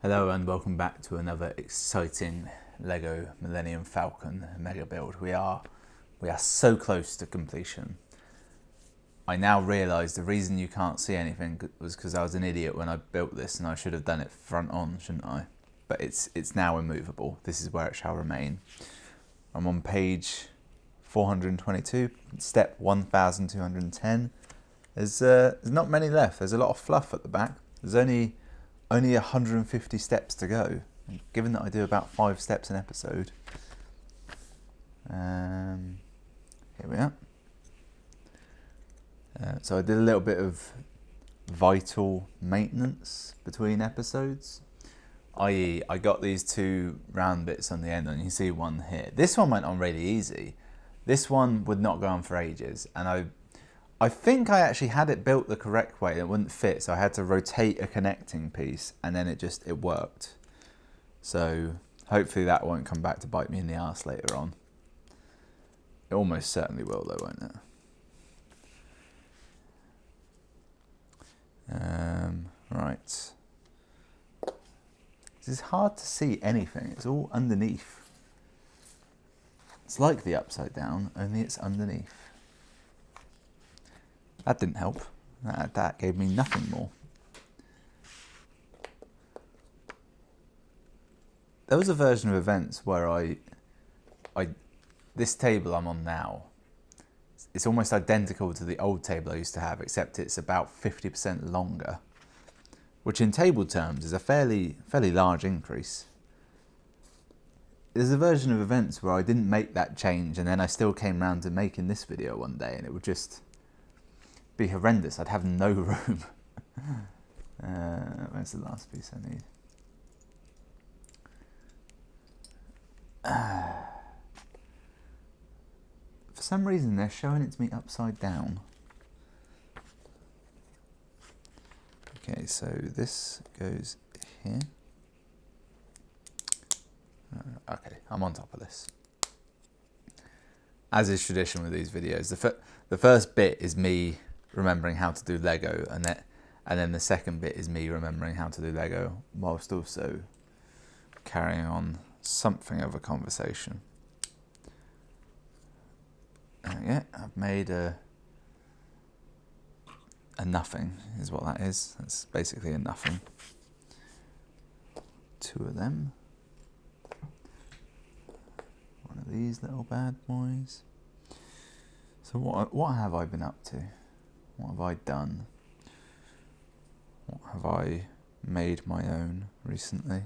Hello and welcome back to another exciting LEGO Millennium Falcon mega build. We are so close to completion. I now realise the reason you can't see anything was because I was an idiot when I built this and I should have done it front on, shouldn't I? But it's now immovable. This is where it shall remain. I'm on page 422, step 1210. There's not many left. There's a lot of fluff at the back. There's only 150 steps to go. And given that I do about 5 steps an episode, here we are. So I did a little bit of vital maintenance between episodes, i.e. I got these 2 round bits on the end, and you can see one here. This one went on really easy. This one would not go on for ages, and I think I actually had it built the correct way. It wouldn't fit, so I had to rotate a connecting piece, and then it worked. So hopefully that won't come back to bite me in the arse later on. It almost certainly will though, won't it? Right. This is hard to see anything. It's all underneath. It's like the upside down, only it's underneath. That didn't help. That gave me nothing more. There was a version of events where this table I'm on now, it's almost identical to the old table I used to have, except it's about 50% longer, which in table terms is a fairly large increase. There's a version of events where I didn't make that change, and then I still came round to making this video one day, and it would just be horrendous. I'd have no room. Where's the last piece I need? For some reason they're showing it to me upside down. Okay, so this goes here. Okay, I'm on top of this. As is tradition with these videos, the first bit is me remembering how to do Lego, and then the second bit is me remembering how to do Lego whilst also carrying on something of a conversation. Yeah, I've made a nothing is what that is. That's basically a nothing. 2 of them. One of these little bad boys. So what have I been up to? What have I done? What have I made my own recently?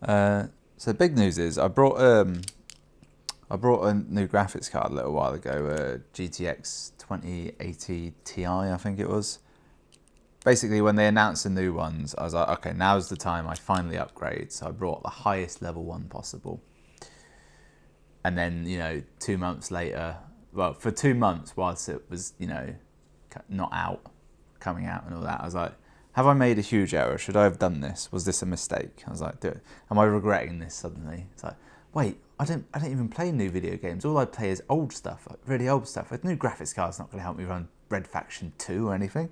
So big news is I brought a new graphics card a little while ago, a GTX 2080 Ti, I think it was. Basically, when they announced the new ones, I was like, okay, now's the time I finally upgrade. So I brought the highest level one possible. And then, 2 months later, well, for 2 months whilst it was, not coming out and all that, I was like, have I made a huge error? Should I have done this? Was this a mistake? I was like, am I regretting this suddenly? It's like, wait, I don't even play new video games. All I play is old stuff, like really old stuff. A new graphics card's not going to help me run Red Faction 2 or anything.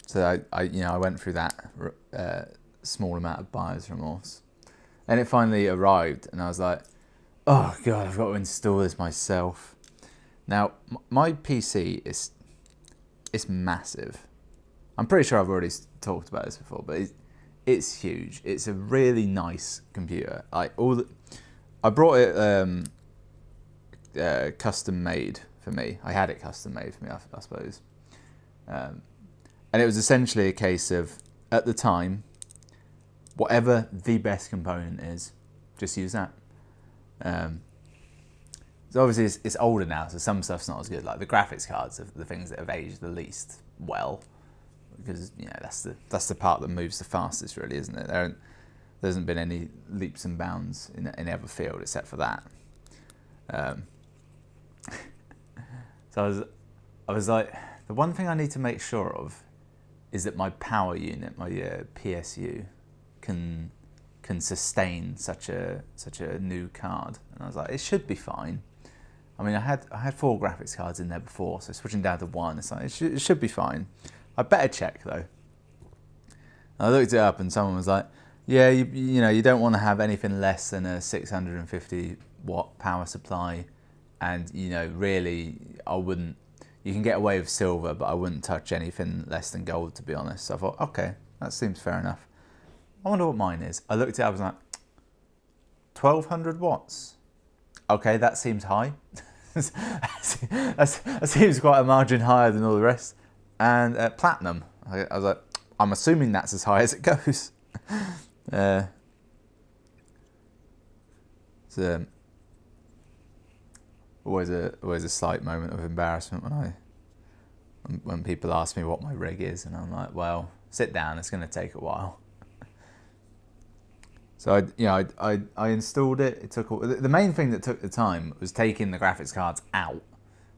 So I went through that small amount of buyer's remorse, and it finally arrived, and I was like, oh god, I've got to install this myself. Now my PC it's massive. I'm pretty sure I've already talked about this before, but it's huge. It's a really nice computer. I brought it custom made for me. I had it custom made for me, I suppose. And it was essentially a case of, at the time, whatever the best component is, just use that. So obviously it's older now, so some stuff's not as good. Like the graphics cards are the things that have aged the least well, because that's the part that moves the fastest, really, isn't it? There hasn't been any leaps and bounds in any other field except for that. So I was like, the one thing I need to make sure of is that my power unit, my PSU, can sustain such a new card. And I was like, it should be fine. I mean, I had 4 graphics cards in there before, so switching down to 1, it's like, it should be fine. I better check though. And I looked it up, and someone was like, yeah, you know, you don't want to have anything less than a 650 watt power supply, and you know, really, I wouldn't. You can get away with silver, but I wouldn't touch anything less than gold, to be honest. So I thought, okay, that seems fair enough. I wonder what mine is. I looked it up, I was like, 1200 watts. Okay, that seems high. that seems quite a margin higher than all the rest. And platinum. I was like, I'm assuming that's as high as it goes. It's always a slight moment of embarrassment when people ask me what my rig is, and I'm like, well, sit down. It's going to take a while. So I installed it. It took the main thing that took the time was taking the graphics cards out,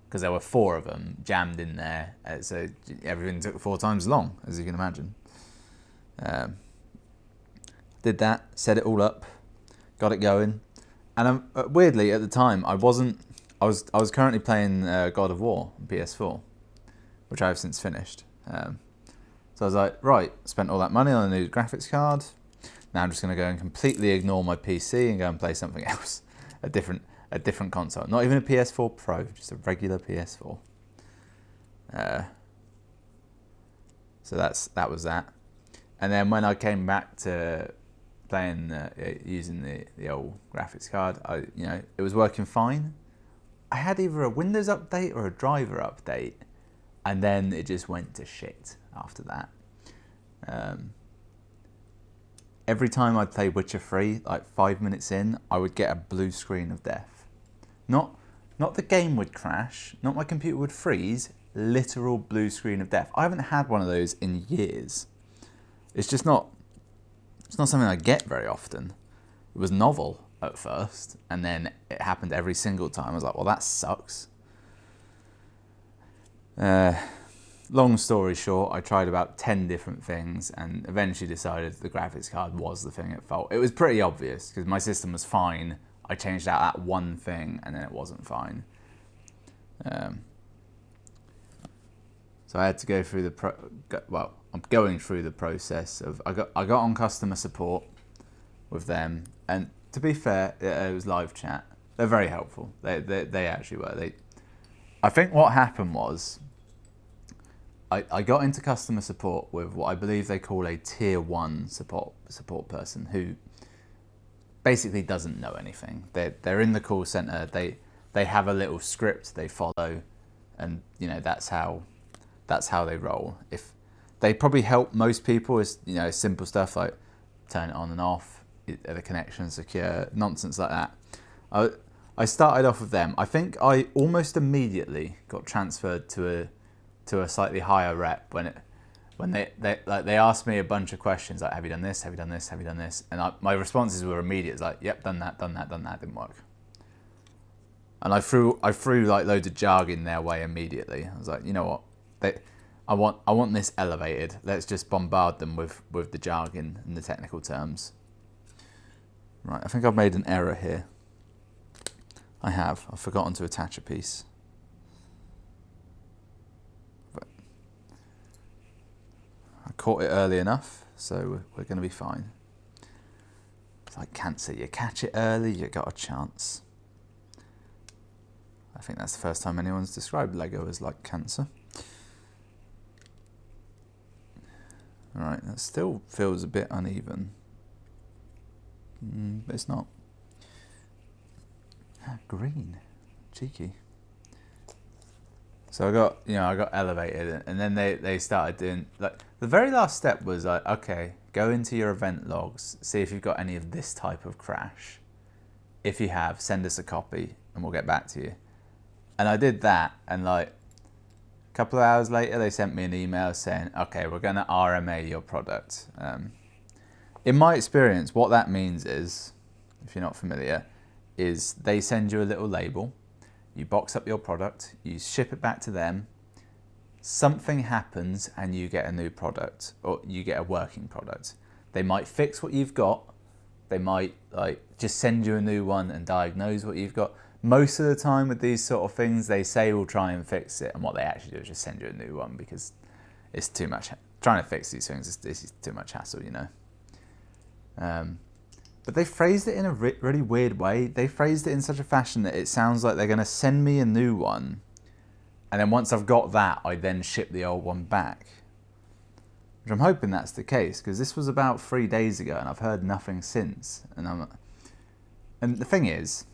because there were 4 of them jammed in there. So everything took 4 times as long, as you can imagine. Did that, set it all up, got it going, and weirdly at the time I was currently playing God of War on PS4, which I have since finished. So I was like, right, spent all that money on a new graphics card. Now I'm just going to go and completely ignore my PC and go and play something else, a different console. Not even a PS4 Pro, just a regular PS4. So that was that. And then when I came back to playing using the old graphics card, it was working fine. I had either a Windows update or a driver update, and then it just went to shit after that. Every time I'd play Witcher 3, like 5 minutes in, I would get a blue screen of death. Not the game would crash, not my computer would freeze, literal blue screen of death. I haven't had one of those in years. It's not something I get very often. It was novel at first, and then it happened every single time. I was like, well, that sucks. Long story short, I tried about 10 different things and eventually decided the graphics card was the thing at fault. It was pretty obvious because my system was fine. I changed out that one thing and then it wasn't fine. So I had to go through I'm going through the process of, I got on customer support with them, and to be fair, it was live chat. They're very helpful. They actually were. I think what happened was, I got into customer support with what I believe they call a tier 1 support person who basically doesn't know anything. They're in the call center. They have a little script they follow, and that's how they roll. If they probably help most people is simple stuff like turn it on and off, are the connections secure, nonsense like that. I started off with them. I think I almost immediately got transferred to a slightly higher rep when they asked me a bunch of questions like, have you done this, have you done this, have you done this, and my responses were immediate. It's like, yep, done that, didn't work. And I threw like loads of jargon their way immediately. I was like, you know what, I want this elevated. Let's just bombard them with the jargon and the technical terms. Right, I think I've made an error here. I've forgotten to attach a piece. I caught it early enough, so we're going to be fine. It's like cancer. You catch it early, you got a chance. I think that's the first time anyone's described Lego as like cancer. Alright, that still feels a bit uneven. But it's not. Green. Cheeky. So I got elevated, and then they started doing, like, the very last step was like, okay, go into your event logs, see if you've got any of this type of crash. If you have, send us a copy and we'll get back to you. And I did that, and like a couple of hours later they sent me an email saying, okay, we're going to RMA your product. In my experience, what that means is, if you're not familiar, is they send you a little label. You box up your product, you ship it back to them, something happens and you get a new product, or you get a working product. They might fix what you've got, they might like just send you a new one and diagnose what you've got. most of the time with these sort of things, they say we'll try and fix it, and what they actually do is just send you a new one, because it's too much. Trying to fix these things is too much hassle, you know. But they phrased it in a really weird way. They phrased it in such a fashion that it sounds like they're going to send me a new one, and then once I've got that, I then ship the old one back. Which I'm hoping that's the case, because this was about 3 days ago, and I've heard nothing since. And the thing is,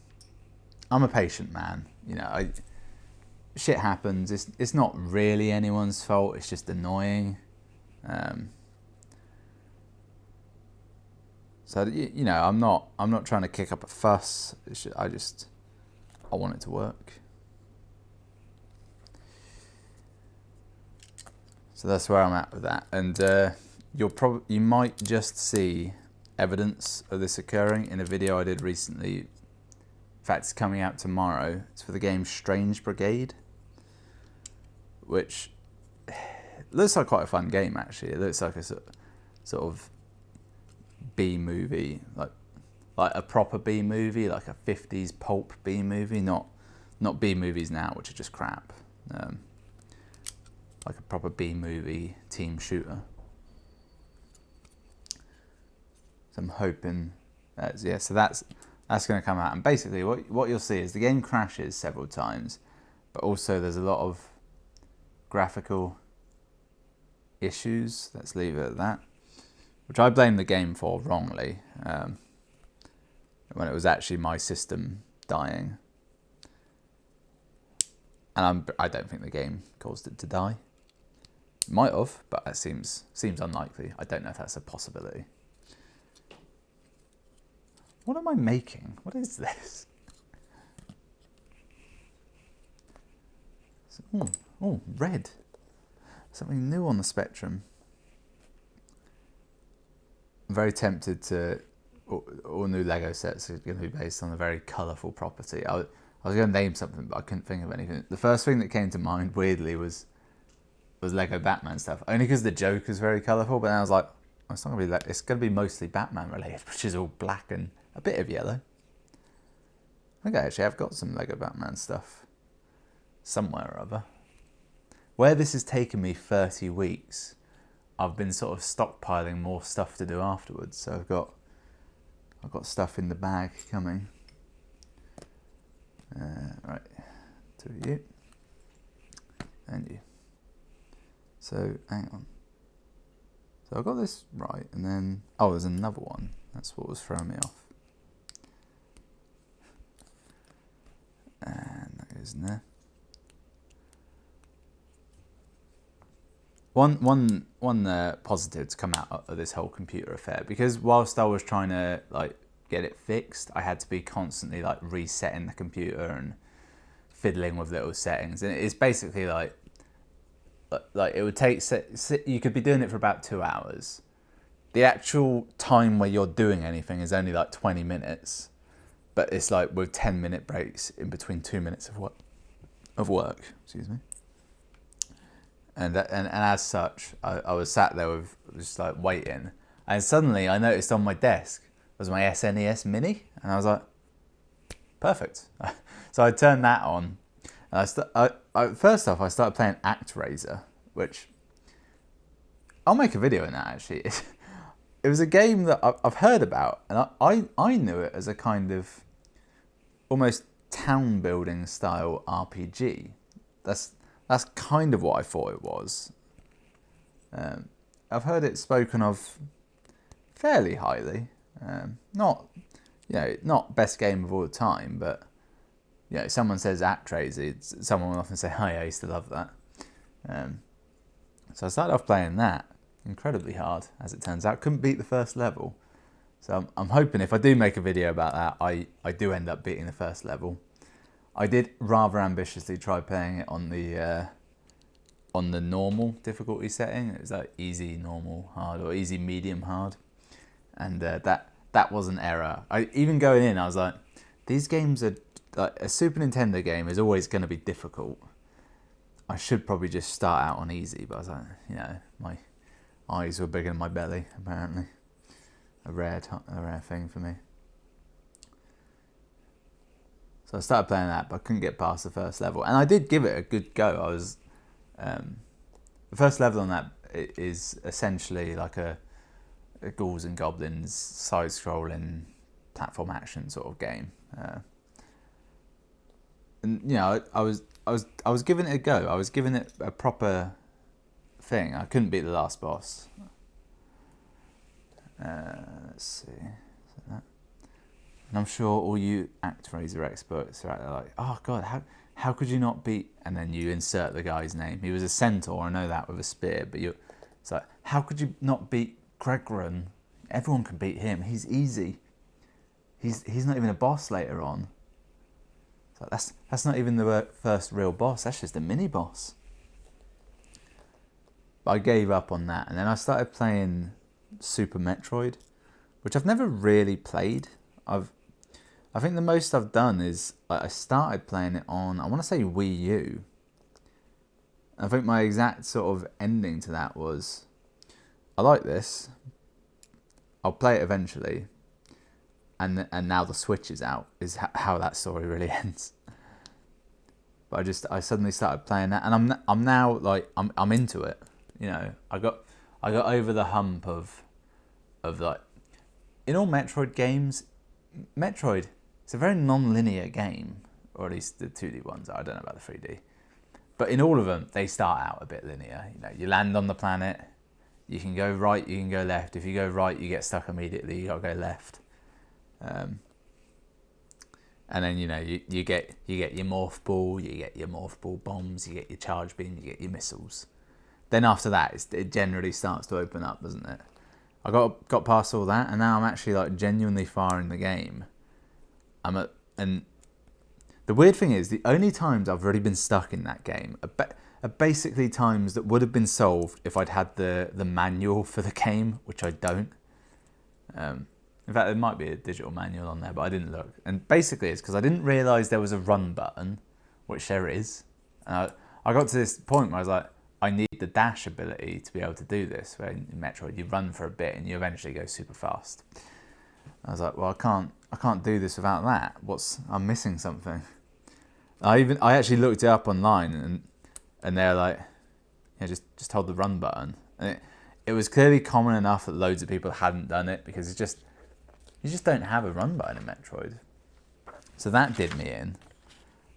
I'm a patient man. You know, shit happens. It's not really anyone's fault. It's just annoying. So you know, I'm not trying to kick up a fuss. I want it to work. So that's where I'm at with that, and you might just see evidence of this occurring in a video I did recently. In fact, it's coming out tomorrow. It's for the game Strange Brigade, which looks like quite a fun game, actually. It looks like a sort of B movie, like a proper B movie, like a 50s pulp B movie, not B movies now, which are just crap. Like a proper B movie team shooter. So I'm hoping so that's going to come out, and basically what you'll see is the game crashes several times, but also there's a lot of graphical issues. Let's leave it at that, which I blame the game for wrongly, when it was actually my system dying, and I don't think the game caused it to die. It might have, but that seems unlikely. I don't know if that's a possibility. What am I making? What is this? Oh, red. Something new on the spectrum. I'm very tempted to... All new Lego sets are going to be based on a very colourful property. I was going to name something, but I couldn't think of anything. The first thing that came to mind, weirdly, was Lego Batman stuff. Only because the Joker's very colourful, but then I was like, oh, it's not going to be like... It's going to be mostly Batman related, which is all black and a bit of yellow. I think I actually have got some Lego Batman stuff somewhere or other. Where this has taken me 30 weeks, I've been sort of stockpiling more stuff to do afterwards. So I've got stuff in the bag coming. Right, to you and you. So hang on. So I got this right, and then there's another one. That's what was throwing me off. And that goes in there. One positive to come out of this whole computer affair, because whilst I was trying to get it fixed, I had to be constantly resetting the computer and fiddling with little settings, and it's basically like it would take, you could be doing it for about 2 hours. The actual time where you're doing anything is only 20 minutes, but it's with 10-minute breaks in between 2 minutes of work. Excuse me. And as such, I was sat there with just waiting, and suddenly I noticed on my desk was my SNES Mini, and I was like, perfect. So I turned that on, and first off I started playing ActRaiser, which I'll make a video in that actually. It was a game that I've heard about, and I knew it as a kind of almost town building style RPG. That's kind of what I thought it was. I've heard it spoken of fairly highly. Not best game of all time, but someone says ActRaiser, someone will often say, "Hi, I used to love that." So I started off playing that. Incredibly hard, as it turns out. Couldn't beat the first level. So I'm hoping if I do make a video about that, I do end up beating the first level. I did rather ambitiously try playing it on the normal difficulty setting. It was easy, normal, hard, or easy, medium, hard. And that was an error. Even going in, I was like, these games are... a Super Nintendo game is always going to be difficult. I should probably just start out on easy, but I was like, my eyes were bigger than my belly, apparently. A rare thing for me. So I started playing that, but I couldn't get past the first level. And I did give it a good go. The first level on that is essentially like a Ghouls and Goblins side-scrolling platform action sort of game. And you know, I was giving it a go. I was giving it a proper thing. I couldn't beat the last boss. Let's see. And I'm sure all you ActRaiser experts are out there like, oh god, how could you not beat? And then you insert the guy's name. He was a centaur, I know that, with a spear. But it's like, how could you not beat Gregron? Everyone can beat him. He's easy. He's not even a boss later on. So that's not even the first real boss. That's just a mini boss. But I gave up on that, and then I started playing Super Metroid, which I've never really played. I think the most I've done is I started playing it on, I want to say Wii U. I think my exact sort of ending to that was, I like this, I'll play it eventually, and now the Switch is out, is how that story really ends. But I suddenly started playing that, and I'm now like I'm into it. You know, I got over the hump of like, in all Metroid games, Metroid, it's a very non-linear game, or at least the 2D ones. I don't know about the 3D, but in all of them, they start out a bit linear. You know, you land on the planet, you can go right, you can go left. If you go right, you get stuck immediately. You gotta go left, and then you know you get your morph ball, you get your morph ball bombs, you get your charge beam, you get your missiles. Then after that, it generally starts to open up, doesn't it? I got past all that, and now I'm actually like genuinely far in the game. And the weird thing is, the only times I've really been stuck in that game are basically times that would have been solved if I'd had the manual for the game, which I don't. In fact, there might be a digital manual on there, but I didn't look. And basically, it's because I didn't realise there was a run button, which there is. And I got to this point where I was like, I need the dash ability to be able to do this. Where in Metroid, you run for a bit and you eventually go super fast. I was like, well, I can't do this without that. I'm missing something. I actually looked it up online, and they're like, yeah, just hold the run button. And it was clearly common enough that loads of people hadn't done it, because you just don't have a run button in Metroid. So that did me in,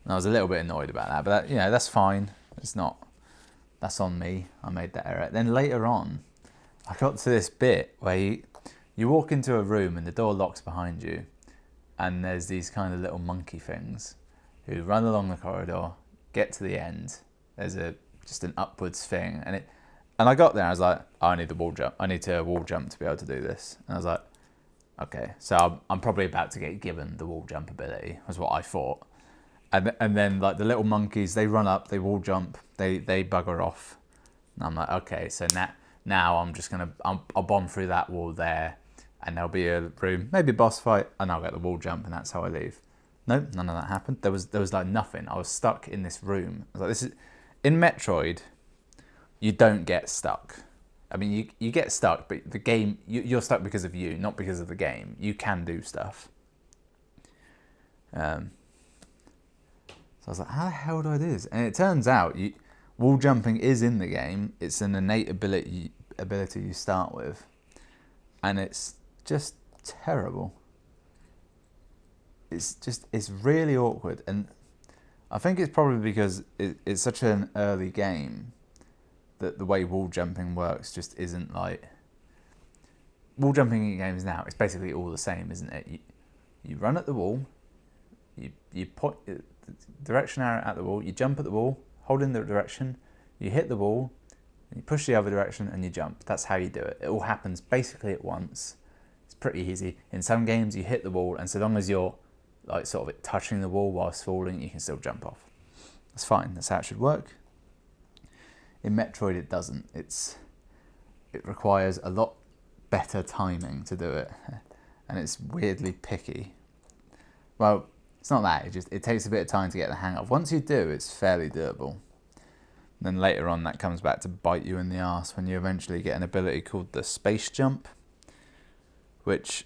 and I was a little bit annoyed about that. But that's fine. That's on me. I made that error. Then later on, I got to this bit where you walk into a room and the door locks behind you, and there's these kind of little monkey things who run along the corridor, get to the end. There's just an upwards thing, and I got there. I was like, oh, I need the wall jump. I need to wall jump to be able to do this. And I was like, okay, so I'm probably about to get given the wall jump ability, was what I thought. And then like the little monkeys, they run up, they wall jump, they bugger off. And I'm like, okay, so now I'm just I'll bomb through that wall there, and there'll be a room, maybe a boss fight, and I'll get the wall jump, and that's how I leave. Nope, none of that happened. There was like nothing. I was stuck in this room. I was like, this is in Metroid. You don't get stuck. I mean, you get stuck, but the game, you're stuck because of you, not because of the game. You can do stuff. So I was like, how the hell do I do this? And it turns out wall jumping is in the game. It's an innate ability you start with. And it's just terrible. It's really awkward. And I think it's probably because it's such an early game that the way wall jumping works just isn't like... Wall jumping in games now, it's basically all the same, isn't it? You run at the wall, you point the direction arrow at the wall, you jump at the wall, hold in the direction, you hit the wall, and you push the other direction and you jump. That's how you do it. It all happens basically at once. It's pretty easy. In some games you hit the wall, and so long as you're like sort of touching the wall whilst falling, you can still jump off. That's fine. That's how it should work. In Metroid it doesn't. It requires a lot better timing to do it, and it's weirdly picky. Well, it's not that, it takes a bit of time to get the hang of. Once you do, it's fairly doable. And then later on that comes back to bite you in the arse when you eventually get an ability called the space jump, which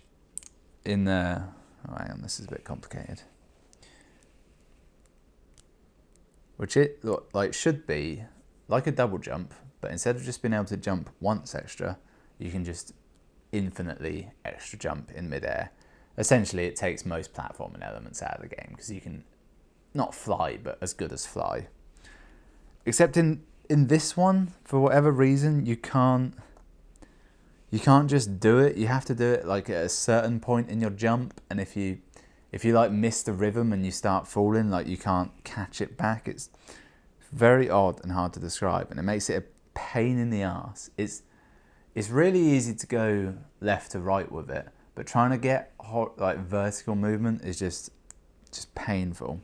in the... Oh, hang on, this is a bit complicated. which it like should be like a double jump, but instead of just being able to jump once extra, you can just infinitely extra jump in midair. Essentially, it takes most platforming elements out of the game because you can not fly, but as good as fly. Except in this one, for whatever reason, you can't just do it. You have to do it like at a certain point in your jump, and if you like miss the rhythm and you start falling, like you can't catch it back. It's very odd and hard to describe, and it makes it a pain in the ass. It's really easy to go left to right with it, but trying to get like vertical movement is just painful.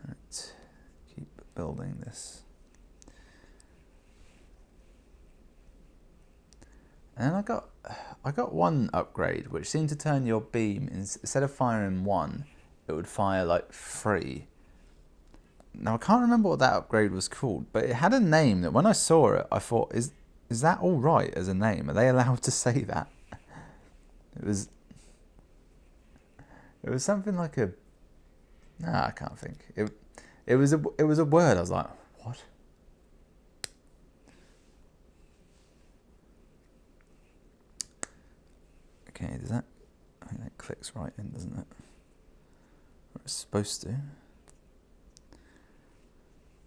Right, keep building this. And I got one upgrade which seemed to turn your beam, instead of firing 1, it would fire like 3. Now I can't remember what that upgrade was called, but it had a name that when I saw it I thought, is that all right as a name? Are they allowed to say that? It was something like I can't think. It was a word. I was like, what? Okay, I think that clicks right in, doesn't it? Or it's supposed to.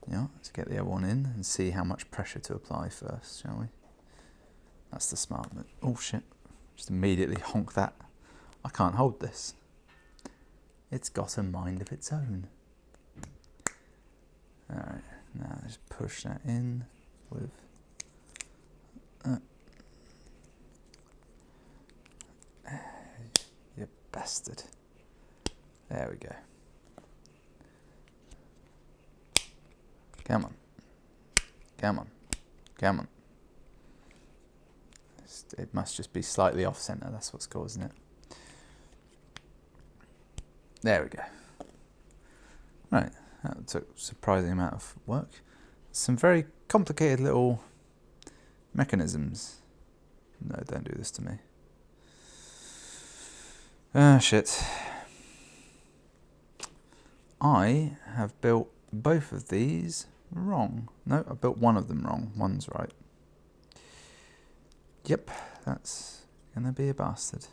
Yeah, let's get the other one in and see how much pressure to apply first, shall we? That's the smart move. Oh shit, just immediately honk that. I can't hold this. It's got a mind of its own. Alright, now just push that in with... You bastard. There we go. Come on. Come on. Come on. It must just be slightly off center. That's what's causing it. There we go. Right. That took a surprising amount of work. Some very complicated little mechanisms. No, don't do this to me. Ah, shit. I have built both of these wrong. No, I built one of them wrong. One's right. Yep, that's gonna be a bastard.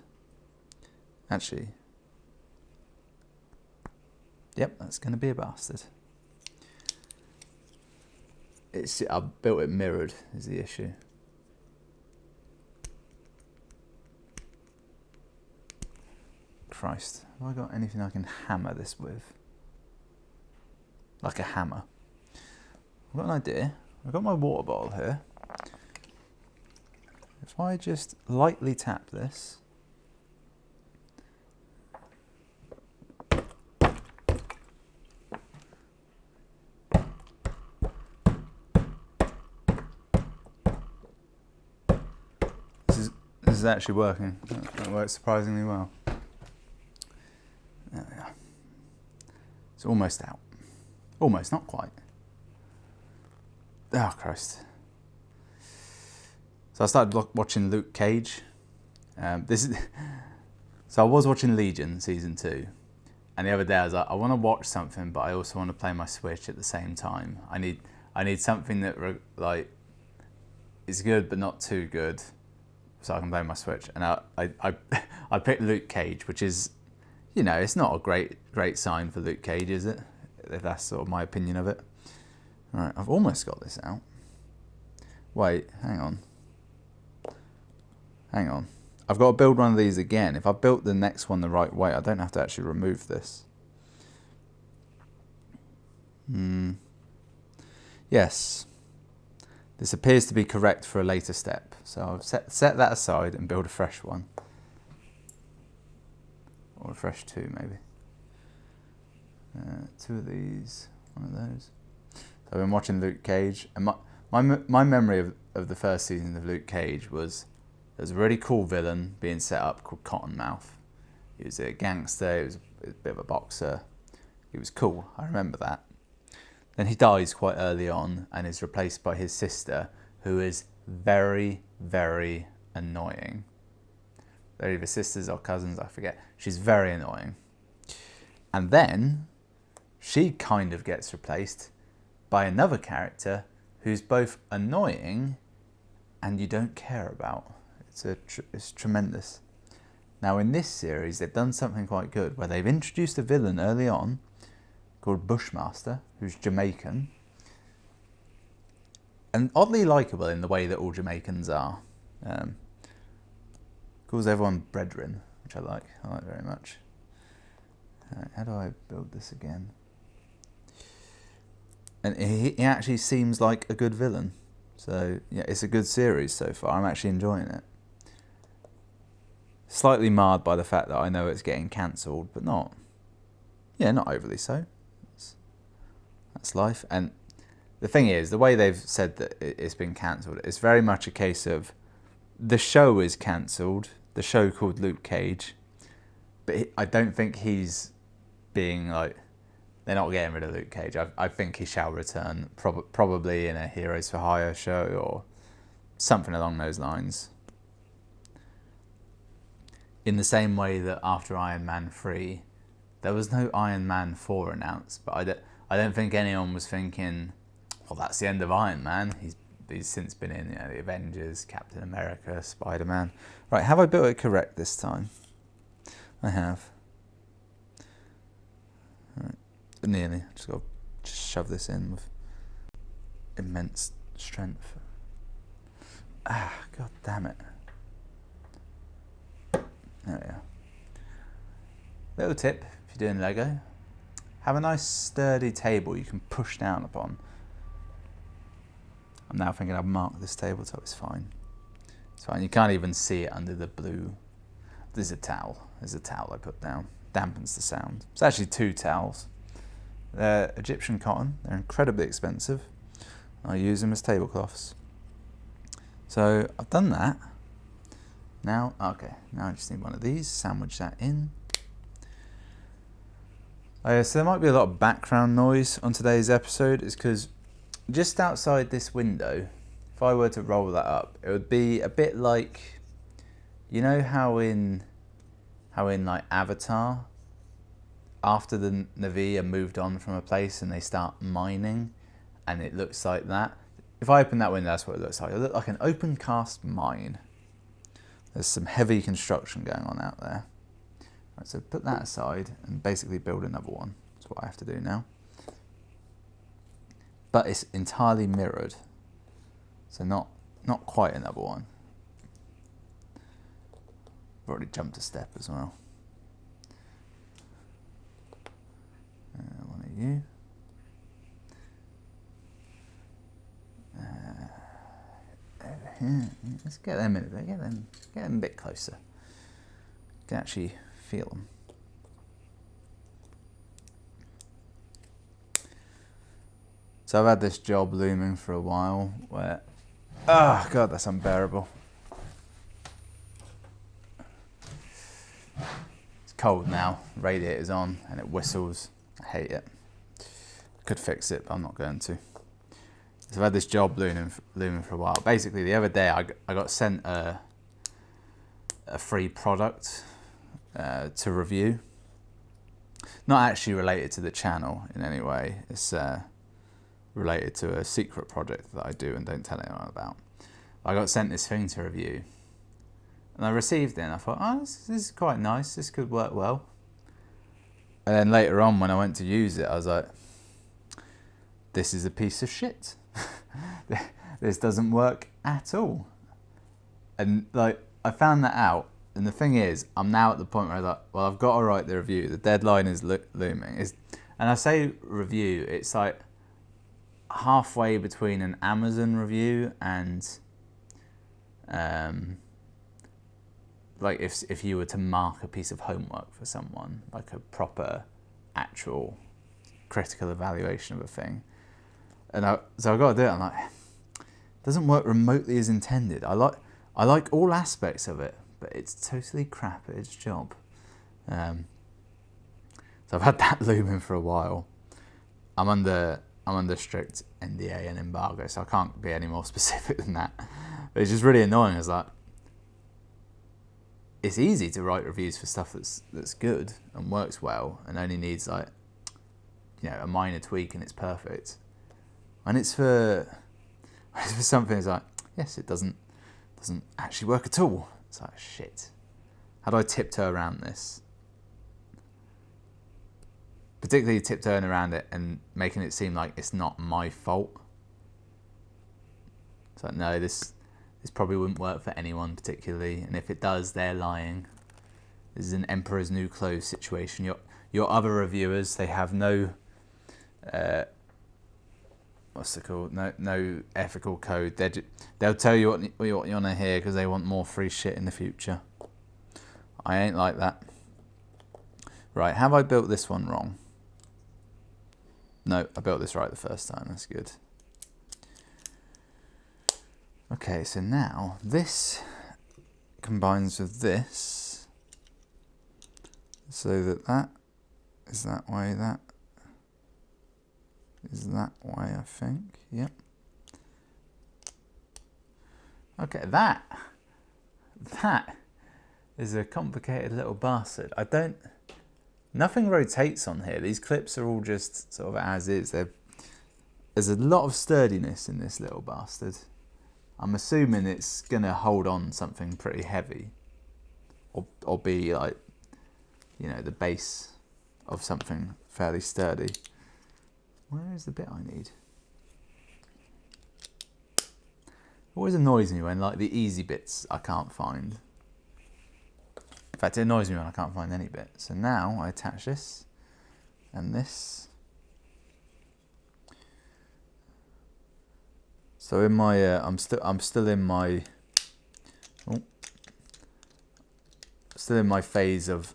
Actually. Yep, that's gonna be a bastard. I built it mirrored is the issue. Christ, have I got anything I can hammer this with? Like a hammer. I've got an idea. I've got my water bottle here. If I just lightly tap this. This is actually working. It works surprisingly well. There we are. It's almost out. Almost, not quite. Oh, Christ. So I started watching Luke Cage. So I was watching Legion Season 2. And the other day I was like, I want to watch something, but I also want to play my Switch at the same time. I need something that like is good, but not too good, so I can play my Switch. And I picked Luke Cage, which is, you know, it's not a great sign for Luke Cage, is it? If that's sort of my opinion of it. All right, I've almost got this out. Wait, hang on. Hang on. I've got to build one of these again. If I built the next one the right way, I don't have to actually remove this. Yes. This appears to be correct for a later step. So I've set that aside and build a fresh one. Or a fresh 2, maybe. 2 of these, one of those. So I've been watching Luke Cage, and my memory of the first season of Luke Cage was there was a really cool villain being set up called Cottonmouth. He was a gangster, he was a bit of a boxer. He was cool, I remember that. Then he dies quite early on and is replaced by his sister, who is very, very annoying. They're either sisters or cousins, I forget. She's very annoying. And then she kind of gets replaced by another character who's both annoying and you don't care about. It's tremendous. Now in this series, they've done something quite good where they've introduced a villain early on called Bushmaster, who's Jamaican. And oddly likeable in the way that all Jamaicans are. Calls everyone brethren, which I like very much. How do I build this again? And he actually seems like a good villain. So yeah, it's a good series so far. I'm actually enjoying it. Slightly marred by the fact that I know it's getting cancelled, but not overly so. That's life. And the thing is, the way they've said that it's been cancelled, it's very much a case of the show is cancelled, the show called Luke Cage, but I don't think he's being like, they're not getting rid of Luke Cage. I think he shall return, probably in a Heroes for Hire show or something along those lines. In the same way that after Iron Man 3, there was no Iron Man 4 announced, but I don't think anyone was thinking, well, that's the end of Iron Man. He's since been in the Avengers, Captain America, Spider-Man. Right, have I built it correct this time? I have. Right. Nearly. Just got to shove this in with immense strength. God damn it. There we are. Little tip, if you're doing Lego, have a nice sturdy table you can push down upon. I'm now thinking I've marked this tabletop, it's fine. It's fine, you can't even see it under the blue. There's a towel I put down. Dampens the sound. It's actually 2 towels. They're Egyptian cotton, they're incredibly expensive. I use them as tablecloths. So I've done that. Now I just need one of these, sandwich that in. So there might be a lot of background noise on today's episode. It's because just outside this window, if I were to roll that up, it would be a bit like, you know how in like Avatar, after the Na'vi are moved on from a place and they start mining, and it looks like that. If I open that window, that's what it looks like. It looks like an open cast mine. There's some heavy construction going on out there. Right, so put that aside and basically build another one. That's what I have to do now. But it's entirely mirrored. So not quite another one. I've already jumped a step as well. One of you. Let's get them in a bit. Get them a bit closer. You can actually feel them. So I've had this job looming for a while where, oh God, that's unbearable. It's cold now, radiator's on and it whistles. I hate it. Could fix it, but I'm not going to. So I've had this job looming for a while. Basically, the other day I got sent a free product to review. Not actually related to the channel in any way. It's related to a secret project that I do and don't tell anyone about. I got sent this thing to review. And I received it and I thought, oh, this is quite nice. This could work well. And then later on when I went to use it, I was like, this is a piece of shit. This doesn't work at all. And like, I found that out. And the thing is, I'm now at the point where I'm like, well, I've got to write the review. The deadline is looming. And I say review, it's like halfway between an Amazon review and like if you were to mark a piece of homework for someone, like a proper, actual critical evaluation of a thing. And so I've got to do it. I'm like, it doesn't work remotely as intended. I like all aspects of it, but it's totally crap at its job. So I've had that looming for a while. I'm under strict NDA and embargo, so I can't be any more specific than that. But it's just really annoying. It's like, it's easy to write reviews for stuff that's good and works well and only needs like, you know, a minor tweak and it's perfect. And it's for something that's like, yes, it doesn't actually work at all. It's like, shit. How do I tiptoe around this? Particularly tiptoeing around it and making it seem like it's not my fault. It's like, no, this probably wouldn't work for anyone particularly, and if it does, they're lying. This is an Emperor's New Clothes situation. Your other reviewers, they have no what's it called? No ethical code. They'll tell you what you want to hear because they want more free shit in the future. I ain't like that. Right, have I built this one wrong? No, I built this right the first time. That's good. Okay, so now this combines with this, so that is that way, that is that way, I think. Yep. Okay, that is a complicated little bastard. Nothing rotates on here. These clips are all just sort of as is. There's a lot of sturdiness in this little bastard. I'm assuming it's going to hold on something pretty heavy. Or be like, you know, the base of something fairly sturdy. Where is the bit I need? It always annoys me when like the easy bits I can't find. In fact, it annoys me when I can't find any bit. So now I attach this and this. So in my, I'm still in my, still in my phase of.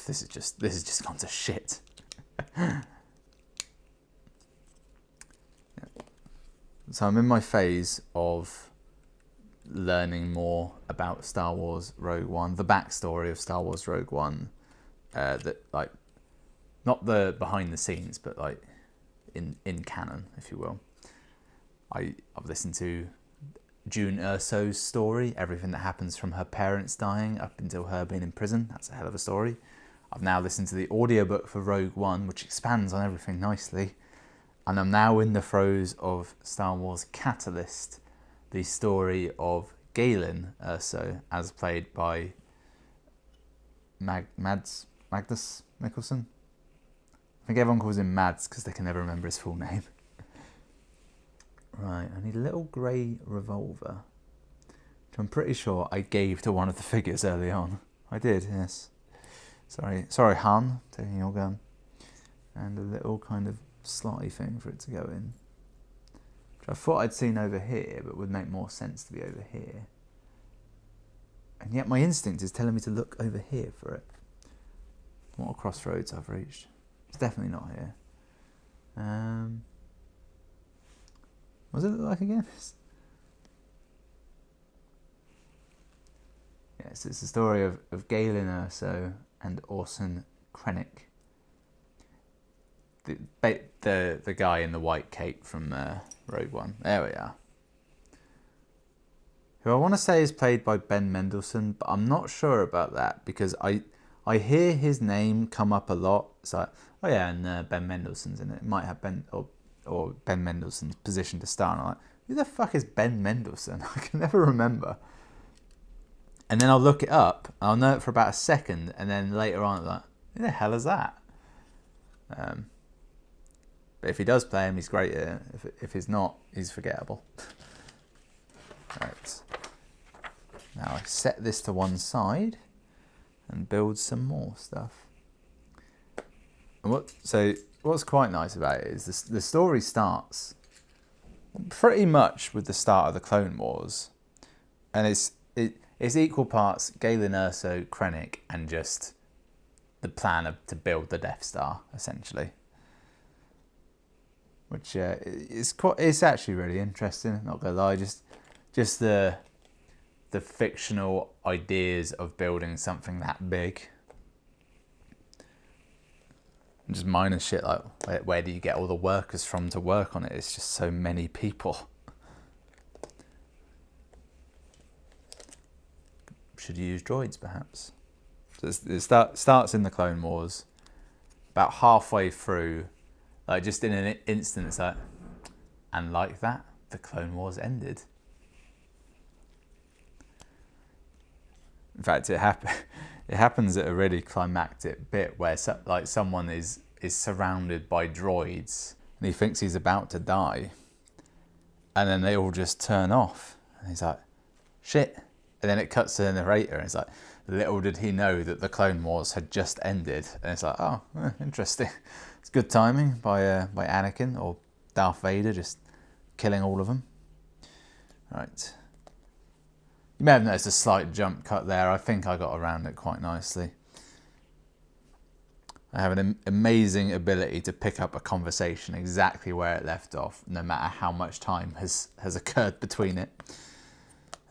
This is just gone to shit. So I'm in my phase of learning more about Star Wars Rogue One, the backstory of Star Wars Rogue One, that like, not the behind the scenes, but like in canon, if you will. I've listened to June Erso's story, everything that happens from her parents dying up until her being in prison. That's a hell of a story. I've now listened to the audiobook for Rogue One, which expands on everything nicely. And I'm now in the throes of Star Wars Catalyst, the story of Galen Erso, as played by Mads Mikkelsen. I think everyone calls him Mads because they can never remember his full name. Right, I need a little grey revolver, which I'm pretty sure I gave to one of the figures early on. I did, yes. Sorry, Han, taking your gun. And a little kind of slotty thing for it to go in, which I thought I'd seen over here, but would make more sense to be over here. And yet my instinct is telling me to look over here for it. What a crossroads I've reached. It's definitely not here. What does it look like again? Yes, it's the story of Galen Erso and Orson Krennic. The guy in the white cape from Rogue One. There we are. Who I want to say is played by Ben Mendelsohn, but I'm not sure about that because I hear his name come up a lot. It's like, oh yeah, and Ben Mendelsohn's in it. It might have Ben or Ben Mendelsohn's position to star. And I'm like, who the fuck is Ben Mendelsohn? I can never remember. And then I'll look it up. And I'll know it for about a second, and then later on, I'm like, who the hell is that? But if he does play him, he's great. If he's not, he's forgettable. Right. Now I set this to one side and build some more stuff. And what's quite nice about it is the story starts pretty much with the start of the Clone Wars, and it's equal parts Galen Erso, Krennic, and just the plan to build the Death Star, essentially. Which it's actually really interesting. Not gonna lie, just the fictional ideas of building something that big. And just minor shit like where do you get all the workers from to work on it? It's just so many people. should use droids perhaps. So it starts in the Clone Wars, about halfway through, like just in an instant, it's like, and like that, the Clone Wars ended. In fact, it happens at a really climactic bit where like someone is surrounded by droids and he thinks he's about to die, and then they all just turn off, and he's like, shit. And then it cuts to the narrator, and it's like, little did he know that the Clone Wars had just ended. And it's like, oh, interesting. It's good timing by Anakin or Darth Vader just killing all of them. Right. You may have noticed a slight jump cut there. I think I got around it quite nicely. I have an amazing ability to pick up a conversation exactly where it left off, no matter how much time has occurred between it.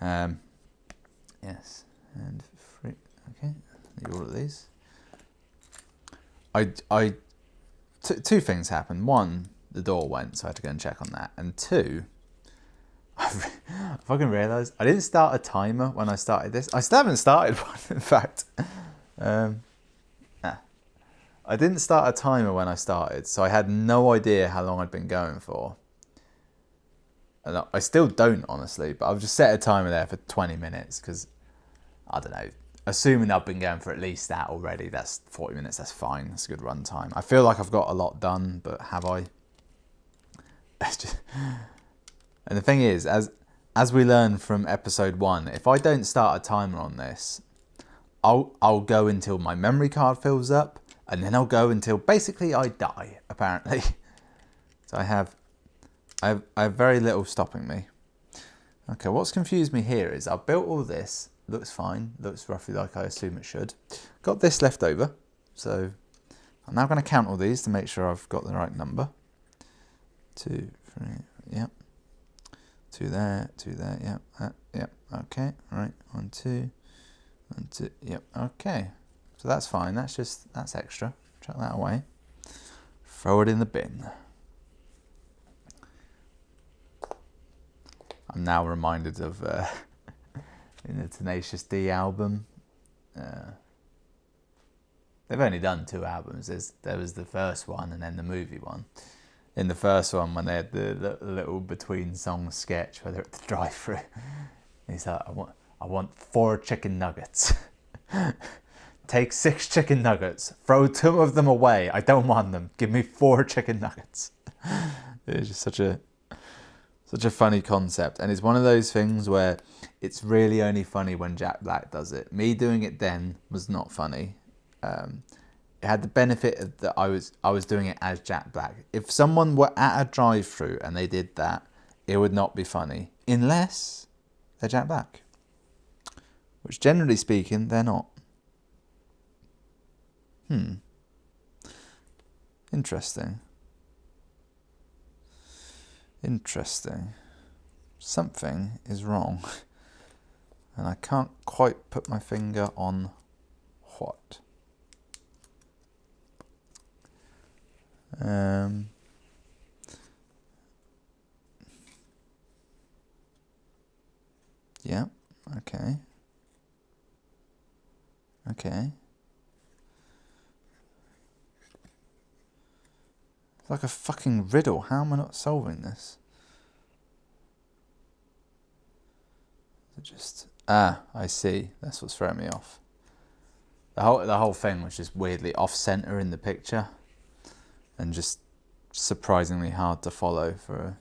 Yes, and free. Okay, need all of these. Two things happened. One, the door went, so I had to go and check on that. And two, I fucking realised I didn't start a timer when I started this. I still haven't started one, in fact. I didn't start a timer when I started, so I had no idea how long I'd been going for. And I still don't, honestly, but I've just set a timer there for 20 minutes because, I don't know, assuming I've been going for at least that already, that's 40 minutes, that's fine, that's a good run time. I feel like I've got a lot done, but have I? And the thing is, as we learned from episode 1, if I don't start a timer on this, I'll go until my memory card fills up, and then I'll go until basically I die, apparently. So I have very little stopping me. Okay, what's confused me here is I've built all this, looks fine, looks roughly like I assume it should. Got this left over, so I'm now going to count all these to make sure I've got the right number. 2, 3, yep. 2 there, yep, yep, okay, right, 1, 2, 1, 2, yep, okay. So that's fine, that's extra. Chuck that away. Throw it in the bin. I'm now reminded of in the Tenacious D album. They've only done 2 albums. There was the first one and then the movie one. In the first one, when they had the little between song sketch where they're at the drive-thru, he's like, I want 4 chicken nuggets. Take 6 chicken nuggets. Throw 2 of them away. I don't want them. Give me 4 chicken nuggets. It's just such a funny concept, and it's one of those things where it's really only funny when Jack Black does it. Me doing it then was not funny. It had the benefit of that I was doing it as Jack Black. If someone were at a drive-thru and they did that, it would not be funny unless they're Jack Black, which generally speaking they're not. Interesting. Something is wrong, and I can't quite put my finger on what. Yeah, okay. It's like a fucking riddle. How am I not solving this? I see. That's what's throwing me off. The whole thing was just weirdly off center in the picture, and just surprisingly hard to follow for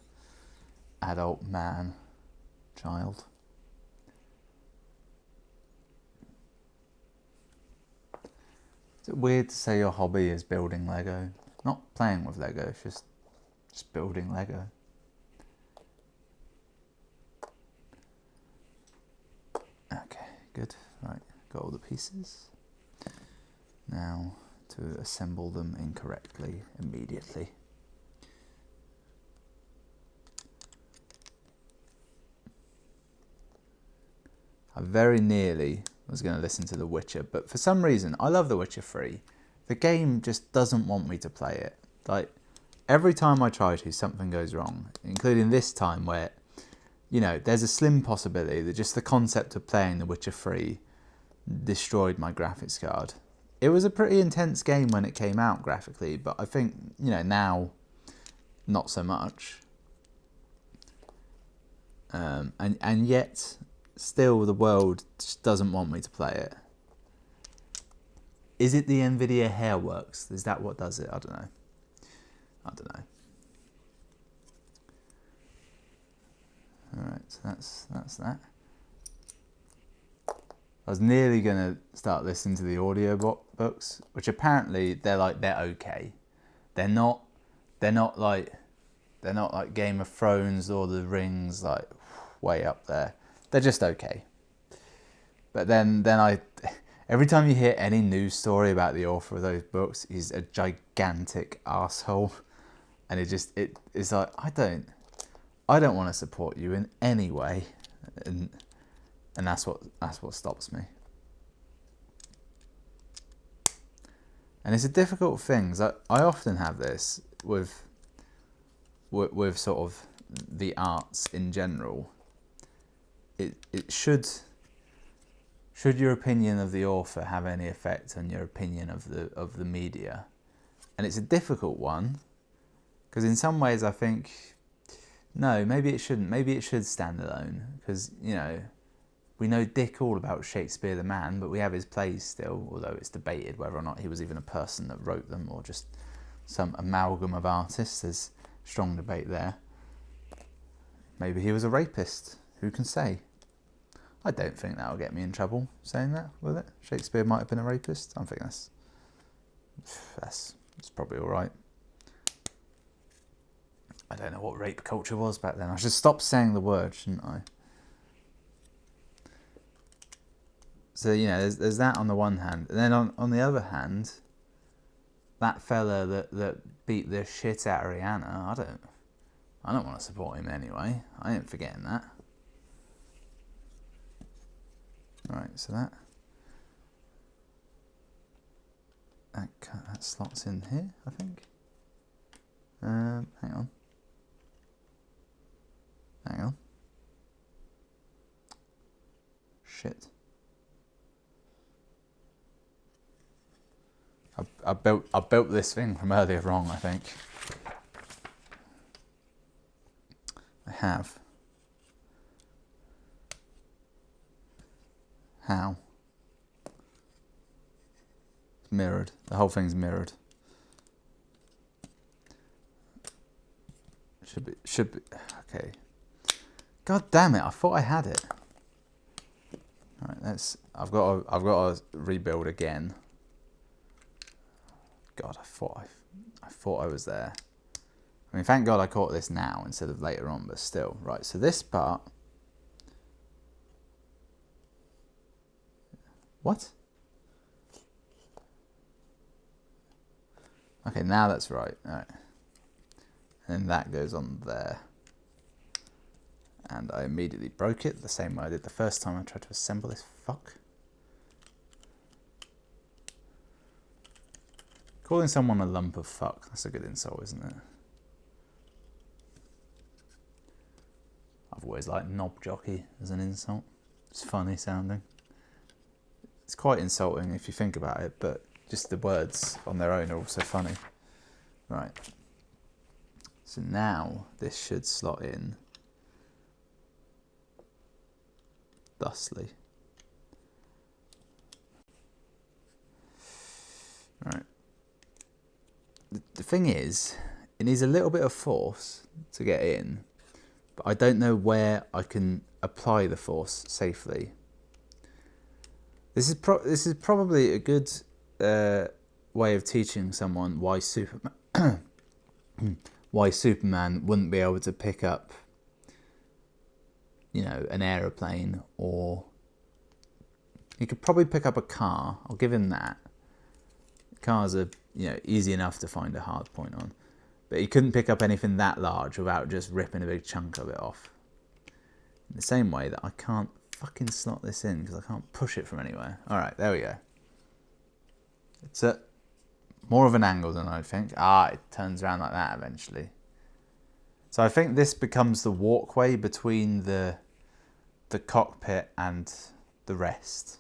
an adult child. Is it weird to say your hobby is building Lego? Not playing with Lego, it's just building Lego. Okay, good. Right, got all the pieces. Now to assemble them incorrectly immediately. I very nearly was going to listen to The Witcher, but for some reason, I love The Witcher 3. The game just doesn't want me to play it. Like, every time I try to, something goes wrong, including this time where, you know, there's a slim possibility that just the concept of playing The Witcher 3 destroyed my graphics card. It was a pretty intense game when it came out graphically, but I think, you know, now not so much. And yet still the world just doesn't want me to play it. Is it the Nvidia Hairworks? Is that what does it? I don't know. Alright, so that's that. I was nearly gonna start listening to the audio books, which apparently they're okay. They're not like Game of Thrones or The Rings, like way up there. They're just okay. But then every time you hear any news story about the author of those books, he's a gigantic asshole, and it's like I don't want to support you in any way, and that's what stops me. And it's a difficult thing. I often have this with sort of the arts in general. It should your opinion of the author have any effect on your opinion of the media? And it's a difficult one, because in some ways I think no, maybe it shouldn't. Maybe it should stand alone, because, you know, we know dick all about Shakespeare the man, but we have his plays still, although it's debated whether or not he was even a person that wrote them or just some amalgam of artists. There's strong debate there. Maybe he was a rapist. Who can say? I don't think that'll get me in trouble saying that, will it? Shakespeare might have been a rapist. I think that's probably all right. I don't know what rape culture was back then. I should stop saying the word, shouldn't I? So, you know, there's that on the one hand. And then on the other hand, that fella that beat the shit out of Rihanna, I don't want to support him anyway. I ain't forgetting that. Right, so that slots in here, I think. Hang on. Shit. I built this thing from earlier wrong, I think. I have. How? It's mirrored. The whole thing's mirrored. Should be. Okay. God damn it! I thought I had it. All right, I've got to rebuild again. God, I thought I was there. I mean, thank God I caught this now instead of later on, but still. Right, so this part. What? Okay, now that's right. All right. And that goes on there. And I immediately broke it the same way I did the first time I tried to assemble this fuck. Calling someone a lump of fuck, that's a good insult, isn't it? I've always liked knob jockey as an insult. It's funny sounding. It's quite insulting if you think about it, but just the words on their own are also funny. Right. So now this should slot in thusly. Right. The thing is, it needs a little bit of force to get in, but I don't know where I can apply the force safely. This is probably a good way of teaching someone why Superman wouldn't be able to pick up, you know, an aeroplane, or he could probably pick up a car. I'll give him that. Cars are, you know, easy enough to find a hard point on, but he couldn't pick up anything that large without just ripping a big chunk of it off. In the same way that I can't fucking slot this in because I can't push it from anywhere. All right, there we go. It's at more of an angle than I'd think. It turns around like that eventually. So I think this becomes the walkway between the cockpit and the rest.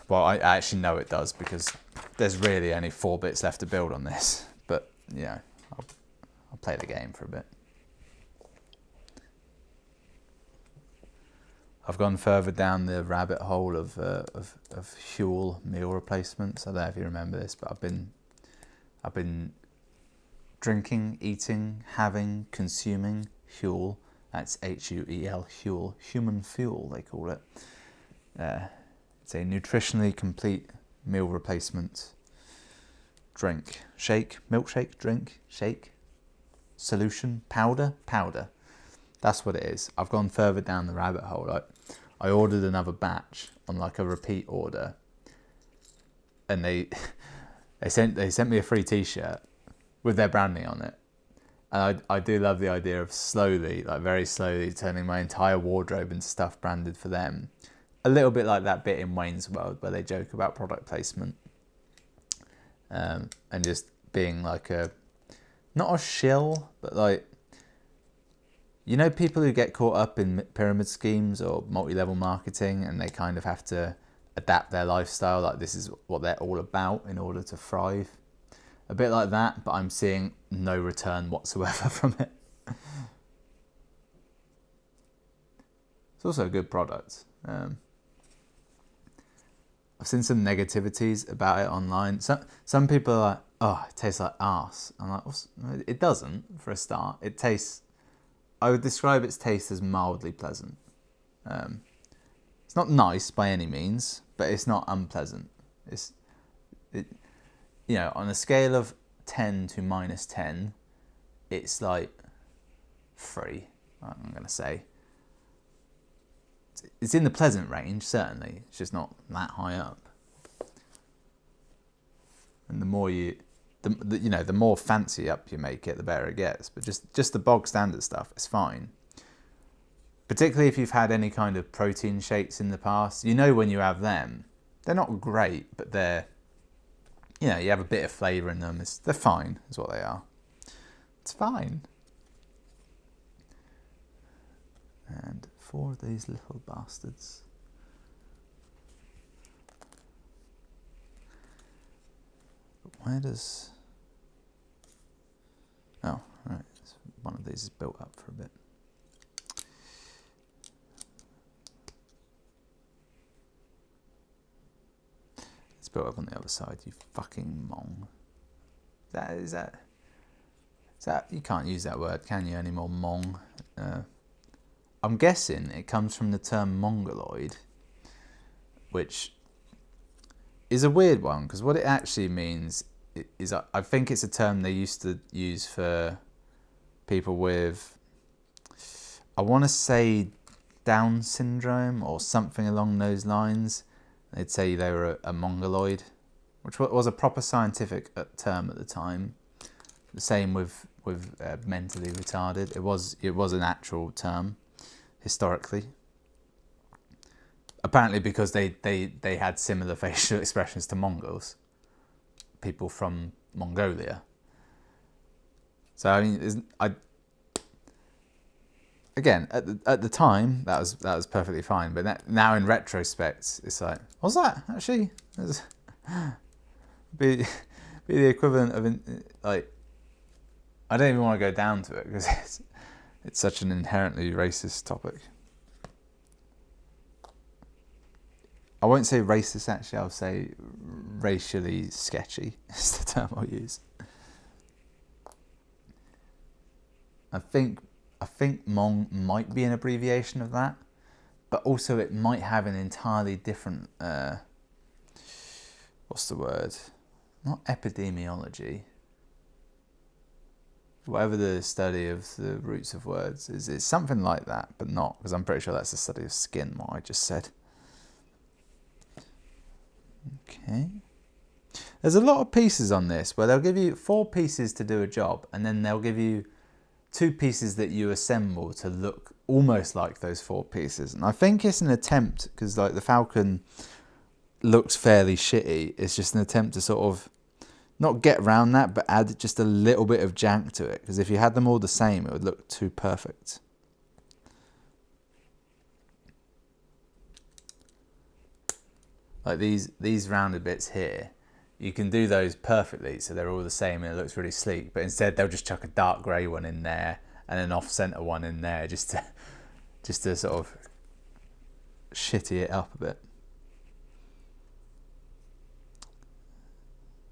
Well, I actually know it does, because there's really only 4 bits left to build on this. But, you know, I'll play the game for a bit. I've gone further down the rabbit hole of Huel meal replacements. I don't know if you remember this, but I've been drinking, eating, having, consuming Huel. That's Huel, Huel, human fuel they call it. It's a nutritionally complete meal replacement drink, shake, milkshake, drink, shake, solution, powder. That's what it is. I've gone further down the rabbit hole. I ordered another batch on like a repeat order, and they sent me a free T-shirt with their branding on it. And I do love the idea of slowly, like very slowly, turning my entire wardrobe into stuff branded for them. A little bit like that bit in Wayne's World where they joke about product placement, and just being like not a shill, but like, you know, people who get caught up in pyramid schemes or multi-level marketing, and they kind of have to adapt their lifestyle, like this is what they're all about in order to thrive. A bit like that, but I'm seeing no return whatsoever from it. It's also a good product. I've seen some negativities about it online. Some people are like, oh, it tastes like arse. I'm like, it doesn't, for a start. It tastes, I would describe its taste as mildly pleasant. It's not nice by any means, but it's not unpleasant. You know, on a scale of 10 to -10, it's like 3, I'm going to say. It's in the pleasant range, certainly. It's just not that high up. And the more the more fancy up you make it, the better it gets. But just the bog standard stuff is fine. Particularly if you've had any kind of protein shakes in the past. You know, when you have them, they're not great, but they're, you know, you have a bit of flavour in them. They're fine, is what they are. It's fine. And 4 of these little bastards. But where does... Oh, right. One of these is built up for a bit. It's built up on the other side, you fucking mong. Is that you can't use that word, can you, anymore, mong? I'm guessing it comes from the term mongoloid, which is a weird one, because what it actually means is, I think it's a term they used to use for people with, I want to say, Down syndrome or something along those lines. They'd say they were a mongoloid, which was a proper scientific term at the time. The same with mentally retarded. It was an actual term historically. Apparently because they had similar facial expressions to Mongols, people from Mongolia. So I mean, again, at the time that was perfectly fine, but now in retrospect, it's like, what's that actually? Be the equivalent of like, I don't even want to go down to it because it's such an inherently racist topic. I won't say racist actually. I'll say racially sketchy is the term I'll use. I think Mong might be an abbreviation of that, but also it might have an entirely different, what's the word? Not epidemiology. Whatever the study of the roots of words is, it's something like that, but not, because I'm pretty sure that's the study of skin, what I just said. Okay. There's a lot of pieces on this where they'll give you 4 pieces to do a job, and then they'll give you 2 pieces that you assemble to look almost like those 4 pieces. And I think it's an attempt, because like the Falcon looks fairly shitty. It's just an attempt to sort of not get around that, but add just a little bit of jank to it. Because if you had them all the same, it would look too perfect. like these rounded bits here, you can do those perfectly, so they're all the same and it looks really sleek. But instead, they'll just chuck a dark grey one in there and an off-center one in there, just to sort of shitty it up a bit.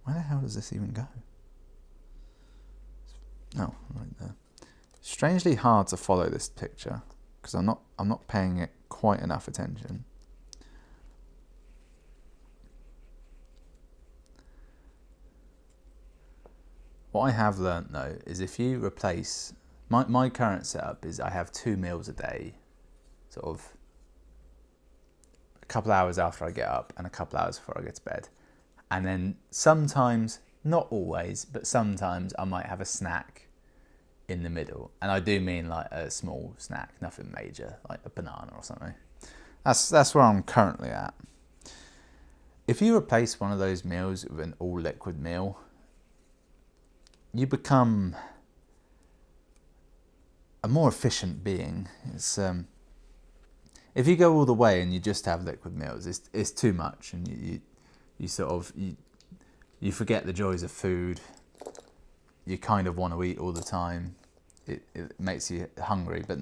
Where the hell does this even go? No, right there. Strangely hard to follow this picture because I'm not paying it quite enough attention. What I have learnt though is if you replace my current setup is I have 2 meals a day, sort of a couple hours after I get up and a couple hours before I get to bed. And then sometimes, not always, but sometimes I might have a snack in the middle. And I do mean like a small snack, nothing major, like a banana or something. That's where I'm currently at. If you replace one of those meals with an all liquid meal, you become a more efficient being. It's if you go all the way and you just have liquid meals, it's too much, and you sort of you forget the joys of food. You kind of want to eat all the time. It makes you hungry, but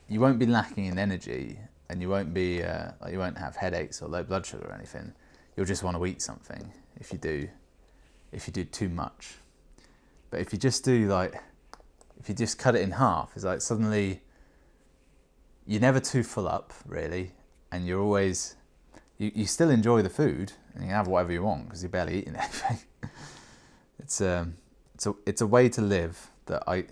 you won't be lacking in energy, and you won't be like you won't have headaches or low blood sugar or anything. You'll just want to eat something if you do too much. But if you just cut it in half, it's like suddenly you're never too full up really, and you're always you still enjoy the food and you have whatever you want because you're barely eating anything. It's a way to live that I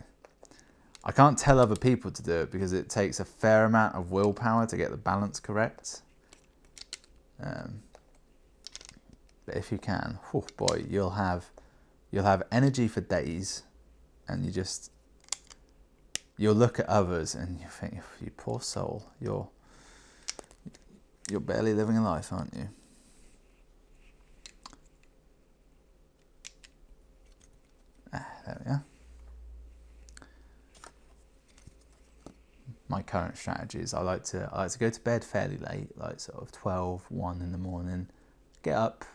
can't tell other people to do it because it takes a fair amount of willpower to get the balance correct. But if you can, oh boy, you'll have energy for days, and you'll look at others and you think, you poor soul, you're barely living a life, aren't you? There we are. My current strategy is I like to go to bed fairly late, like sort of 12, 1 in the morning, get up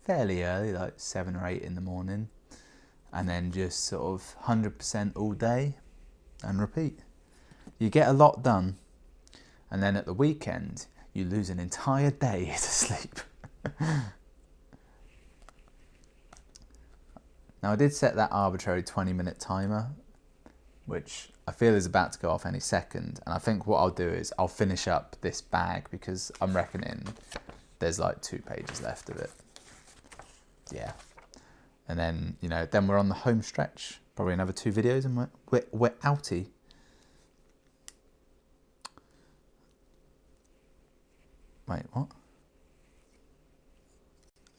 fairly early, like 7 or 8 in the morning, and then just sort of 100% all day and repeat. You get a lot done, and then at the weekend you lose an entire day to sleep. Now I did set that arbitrary 20-minute timer, which I feel is about to go off any second, and I think what I'll do is I'll finish up this bag because I'm reckoning there's like 2 pages left of it. Yeah, and then then we're on the home stretch. Probably another 2 videos, and we're outie. Wait, what?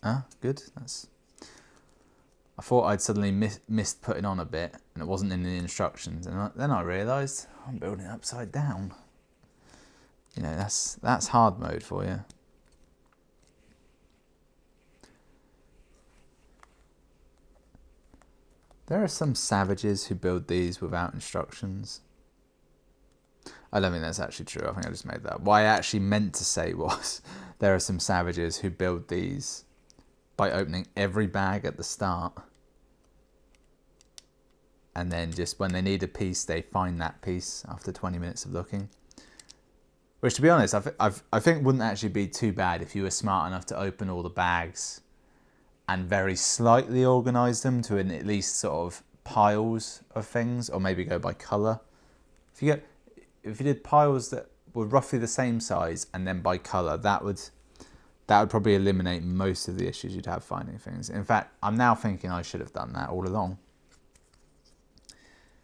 Ah, good. I thought I'd suddenly missed putting on a bit, and it wasn't in the instructions, and then I realised I'm building it upside down. That's hard mode for you. There are some savages who build these without instructions. I don't think that's actually true. I think I just made that up. What I actually meant to say was there are some savages who build these by opening every bag at the start, and then just when they need a piece, they find that piece after 20 minutes of looking. Which, to be honest, I think wouldn't actually be too bad if you were smart enough to open all the bags and very slightly organise them to at least sort of piles of things, or maybe go by colour. If you did piles that were roughly the same size and then by colour, that would probably eliminate most of the issues you'd have finding things. In fact, I'm now thinking I should have done that all along.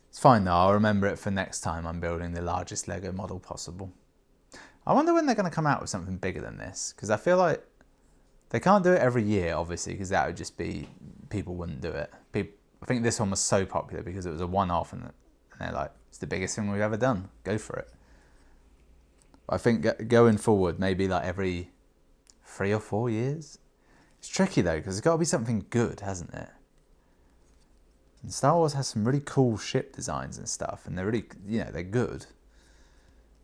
It's fine though, I'll remember it for next time I'm building the largest Lego model possible. I wonder when they're going to come out with something bigger than this, because I feel like they can't do it every year, obviously, because that would just be, people wouldn't do it. I think this one was so popular because it was a one-off, and they're like, it's the biggest thing we've ever done, go for it. But I think going forward, maybe like every 3 or 4 years. It's tricky though, because it's got to be something good, hasn't it? And Star Wars has some really cool ship designs and stuff, and they're really, they're good.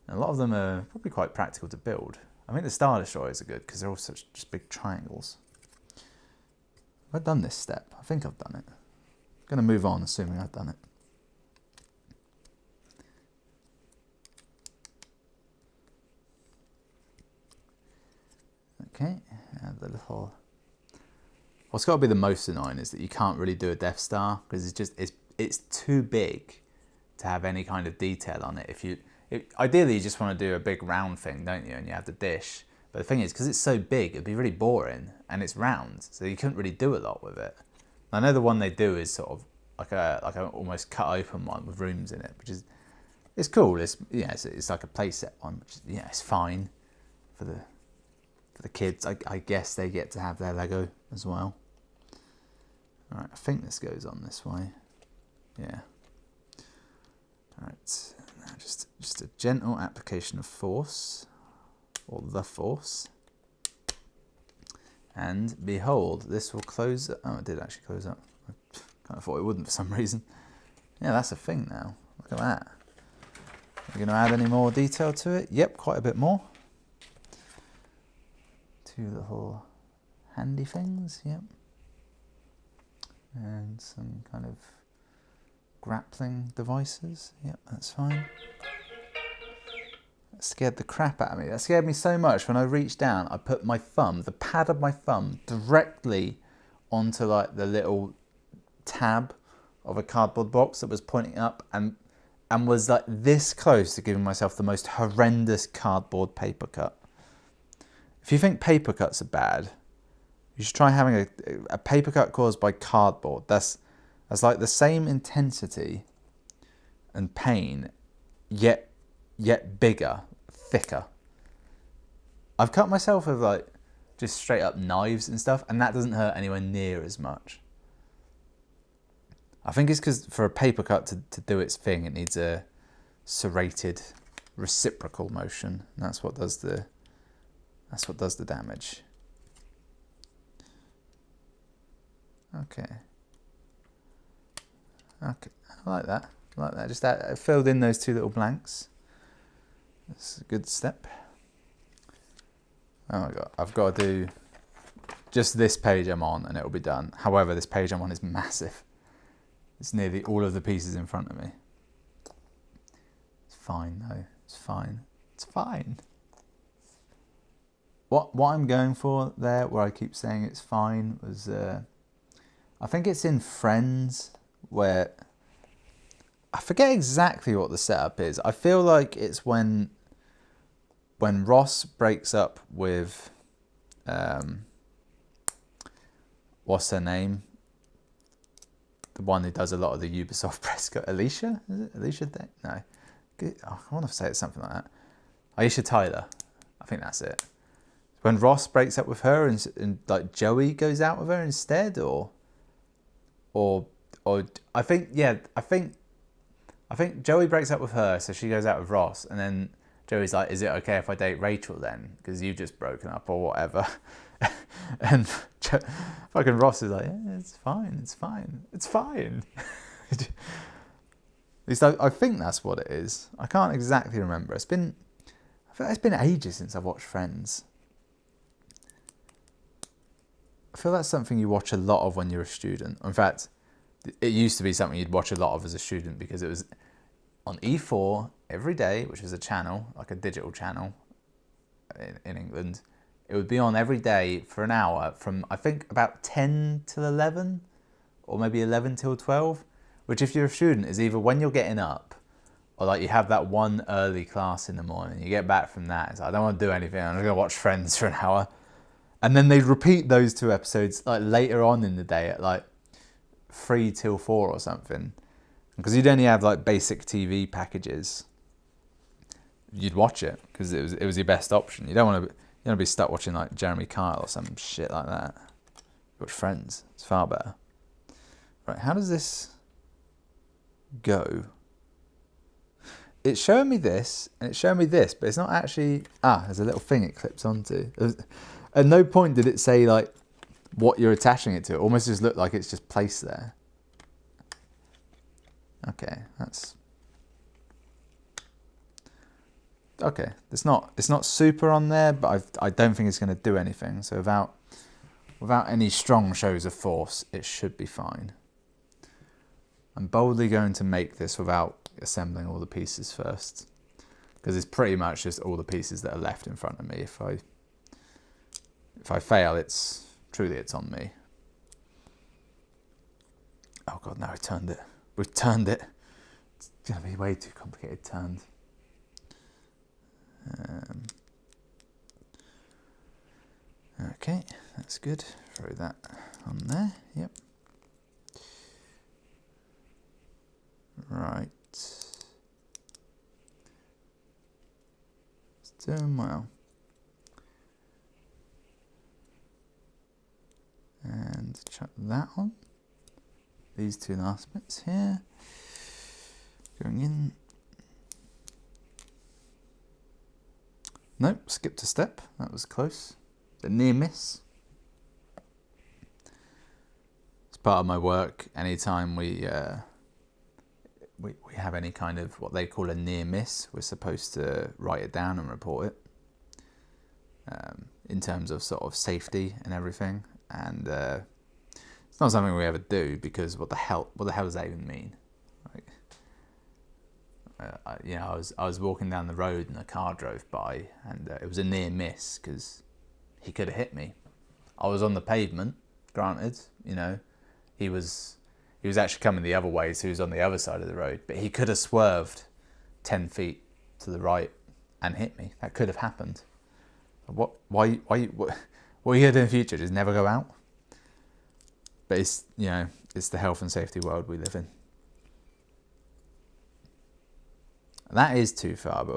And a lot of them are probably quite practical to build. I think the Star Destroyers are good because they're all such just big triangles. Have I done this step? I think I've done it. I'm going to move on, assuming I've done it. Okay, and the little... What's got to be the most annoying is that you can't really do a Death Star because it's too big to have any kind of detail on it. Ideally, you just want to do a big round thing, don't you? And you have the dish. But the thing is, because it's so big, it'd be really boring, and it's round, so you couldn't really do a lot with it. I know the one they do is sort of like a almost cut open one with rooms in it, which is it's cool. It's like a playset one, which is, it's fine for the kids. I guess they get to have their Lego as well. All right, I think this goes on this way. Yeah. All right, now just a gentle application of force, or the force, and behold, this will close. Oh, it did actually close up. I kind of thought it wouldn't for some reason. Yeah, that's a thing now. Look at that. We're going to add any more detail to it? Yep, quite a bit more. Two little handy things, yep. And some kind of grappling devices. Yep, that's fine. That scared the crap out of me. That scared me so much when I reached down, I put my thumb, the pad of my thumb, directly onto like the little tab of a cardboard box that was pointing up and was like this close to giving myself the most horrendous cardboard paper cut. If you think paper cuts are bad, you should try having a paper cut caused by cardboard. That's like the same intensity and pain, yet bigger, thicker. I've cut myself with like just straight up knives and stuff, and that doesn't hurt anywhere near as much. I think it's because for a paper cut to do its thing, it needs a serrated reciprocal motion. And that's what does the damage. Okay. Okay, I like that. I like that. Just that, I filled in those two little blanks. That's a good step. Oh my god, I've got to do just this page I'm on and it'll be done. However, this page I'm on is massive. It's nearly all of the pieces in front of me. It's fine though. It's fine. It's fine. What I'm going for there, where I keep saying it's fine, was I think it's in Friends, where I forget exactly what the setup is. I feel like it's when Ross breaks up with what's her name? The one who does a lot of the Ubisoft press cut. Alicia? Is it Alicia? No. I want to say it's something like that. Aisha Tyler. I think that's it. When Ross breaks up with her and like Joey goes out with her instead, or I think Joey breaks up with her, so she goes out with Ross, and then Joey's like, "Is it okay if I date Rachel then? Because you've just broken up or whatever." And fucking Ross is like, "Yeah, it's fine, it's fine, it's fine." At least I think that's what it is. I can't exactly remember. I feel like it's been ages since I've watched Friends. I feel that's something you watch a lot of when you're a student. In fact, it used to be something you'd watch a lot of as a student because it was on E4 every day, which was a channel, like a digital channel in England. It would be on every day for an hour from, I think, about 10 till 11 or maybe 11 till 12, which if you're a student is either when you're getting up or like you have that one early class in the morning, you get back from that, it's like, I don't want to do anything, I'm just going to watch Friends for an hour. And then they'd repeat those two episodes like later on in the day at like 3 till 4 or something. Because you'd only have like basic TV packages. You'd watch it because it was your best option. You don't want to be stuck watching like Jeremy Kyle or some shit like that. Watch Friends. It's far better. Right, how does this go? It's showing me this and it's showing me this, but it's not actually... there's a little thing it clips onto. At no point did it say like what you're attaching it to. It almost just looked like it's just placed there. Okay, that's Okay, it's not super on there, but I don't think it's going to do anything. So without any strong shows of force, it should be fine. I'm boldly going to make this without assembling all the pieces first, because it's pretty much just all the pieces that are left in front of me. If I fail, it's on me. Oh god, no, I turned it. We've turned it. It's going to be way too complicated turned. Okay, that's good. Throw that on there. Yep. Right. It's doing well. And chuck that on. These two last bits here. Going in. Nope, skipped a step. That was close. A near miss. It's part of my work. Anytime we have any kind of what they call a near miss, we're supposed to write it down and report it. In terms of sort of safety and everything. And it's not something we ever do, because what the hell does that even mean? Like, I was walking down the road and a car drove by, and it was a near miss because he could have hit me. I was on the pavement, granted, he was actually coming the other way, so he was on the other side of the road, but he could have swerved 10 feet to the right and hit me. That could have happened. What are you going to do in the future? Just never go out? But it's the health and safety world we live in. That is too far, but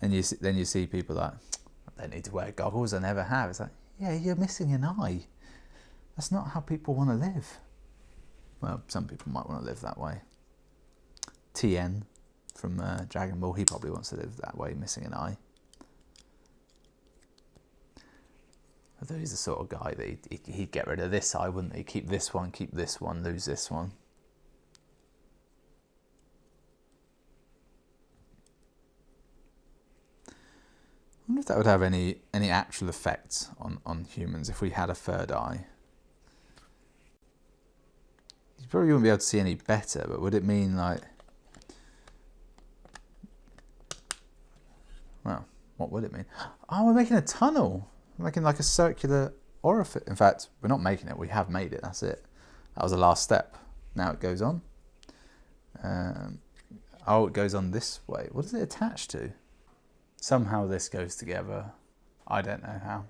then you see people like, I don't need to wear goggles, I never have. It's like, yeah, you're missing an eye. That's not how people want to live. Well, some people might want to live that way. Tien from Dragon Ball, he probably wants to live that way, missing an eye. Although he's the sort of guy that he'd get rid of this eye, wouldn't he? Keep this one, lose this one. I wonder if that would have any actual effects on humans if we had a third eye. You probably wouldn't be able to see any better, but would it mean like... Well, what would it mean? Oh, we're making a tunnel. We're making like a circular orifice. In fact, we're not making it, we have made it, that's it. That was the last step. Now it goes on. Oh, it goes on this way. What is it attached to? Somehow this goes together. I don't know how.